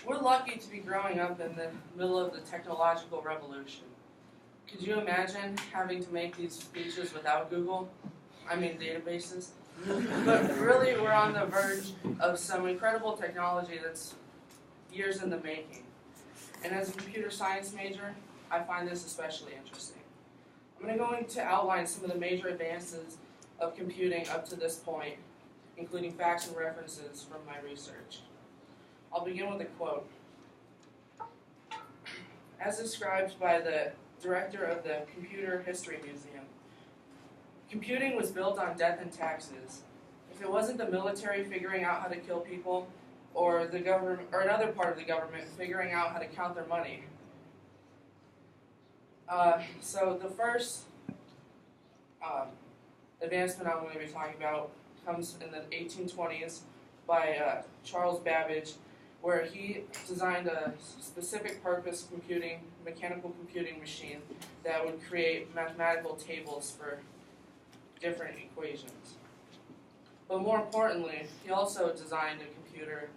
We're lucky to be growing up in the middle of the technological revolution. Could you imagine having to make these speeches without Google? I mean databases? But really, we're on the verge of some incredible technology that's years in the making. And as a computer science major, I find this especially interesting. I'm going to outline some of the major advances of computing up to this point, including facts and references from my research. I'll begin with a quote. As described by the director of the Computer History Museum, computing was built on death and taxes. If it wasn't the military figuring out how to kill people, or the government, or another part of the government figuring out how to count their money. So the first advancement I'm going to be talking about comes in the 1820s by Charles Babbage, where he designed a specific purpose computing, mechanical computing machine that would create mathematical tables for different equations. But more importantly, he also designed a computer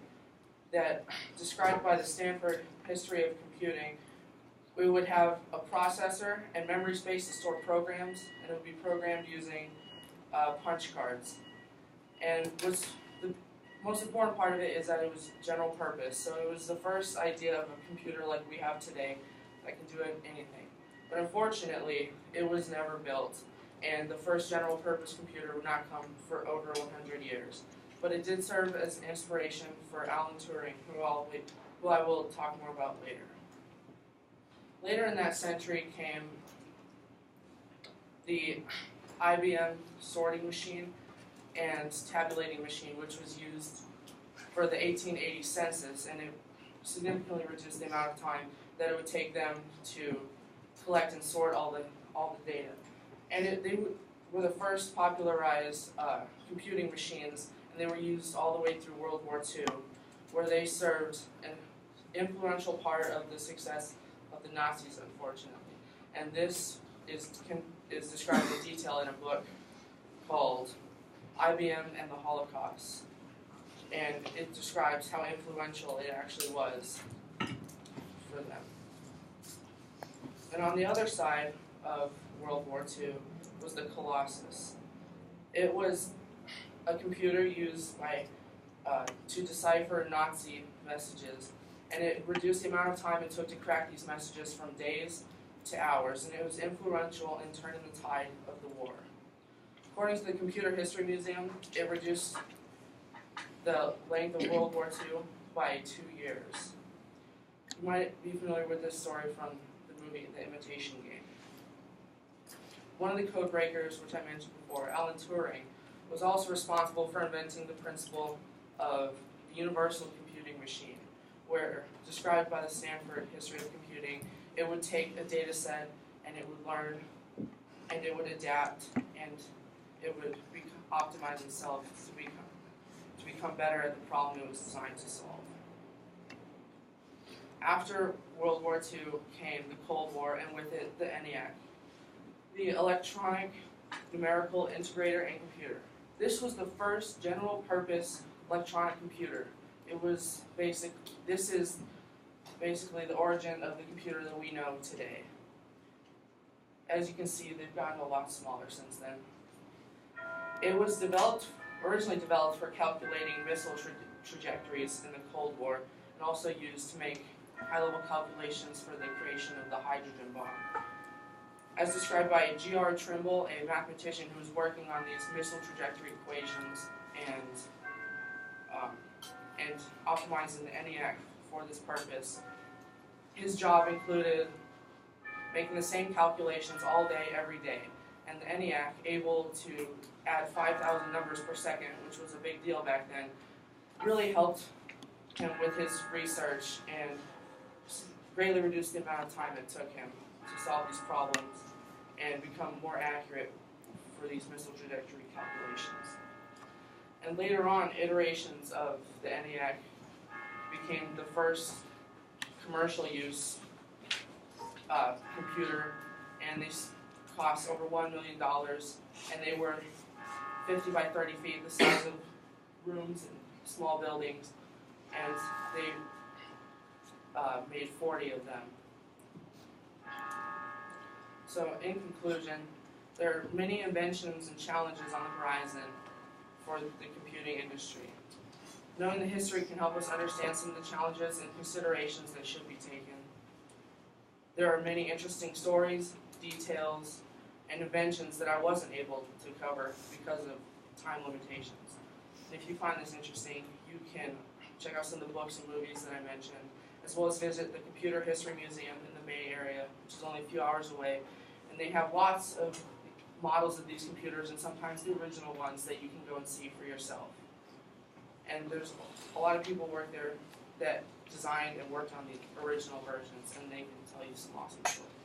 that, described by the Stanford History of Computing, we would have a processor and memory space to store programs, and it would be programmed using punch cards. And what's the most important part of it is that it was general purpose. So it was the first idea of a computer like we have today that can do anything. But unfortunately, it was never built, and the first general purpose computer would not come for over 100 years. But it did serve as inspiration for Alan Turing, who I will talk more about later. Later in that century came the IBM sorting machine and tabulating machine, which was used for the 1880 census, and it significantly reduced the amount of time that it would take them to collect and sort all the data. And they were the first popularized computing machines, and they were used all the way through World War II, where they served an influential part of the success of the Nazis, unfortunately. And this is described in detail in a book called IBM and the Holocaust. And it describes how influential it actually was for them. And on the other side of World War II was the Colossus. It was a computer used to decipher Nazi messages, and it reduced the amount of time it took to crack these messages from days to hours, and it was influential in turning the tide of the war. According to the Computer History Museum, it reduced the length of World War II by 2 years. You might be familiar with this story from the movie The Imitation Game. One of the code breakers, which I mentioned before, Alan Turing, was also responsible for inventing the principle of the universal computing machine, where, described by the Stanford History of Computing, it would take a data set and it would learn and it would adapt and it would optimize itself to become better at the problem it was designed to solve. After World War II came the Cold War, and with it the ENIAC, the Electronic Numerical Integrator and Computer. This was the first general-purpose electronic computer. This is basically the origin of the computer that we know today. As you can see, they've gotten a lot smaller since then. It was originally developed for calculating missile trajectories in the Cold War, and also used to make high-level calculations for the creation of the hydrogen bomb. As described by G.R. Trimble, a mathematician who was working on these missile trajectory equations and optimizing the ENIAC for this purpose, his job included making the same calculations all day, every day. And the ENIAC, able to add 5,000 numbers per second, which was a big deal back then, really helped him with his research and greatly reduced the amount of time it took him to solve these problems and become more accurate for these missile trajectory calculations. And later on, iterations of the ENIAC became the first commercial use computer, and they cost over $1 million, and they were 50 by 30 feet, the size of rooms in small buildings, and they made 40 of them. So in conclusion, there are many inventions and challenges on the horizon for the computing industry. Knowing the history can help us understand some of the challenges and considerations that should be taken. There are many interesting stories, details, and inventions that I wasn't able to cover because of time limitations. And if you find this interesting, you can check out some of the books and movies that I mentioned, as well as visit the Computer History Museum in the Bay Area, which is only a few hours away. And they have lots of models of these computers, and sometimes the original ones that you can go and see for yourself. And there's a lot of people work there that designed and worked on the original versions, and they can tell you some awesome stories.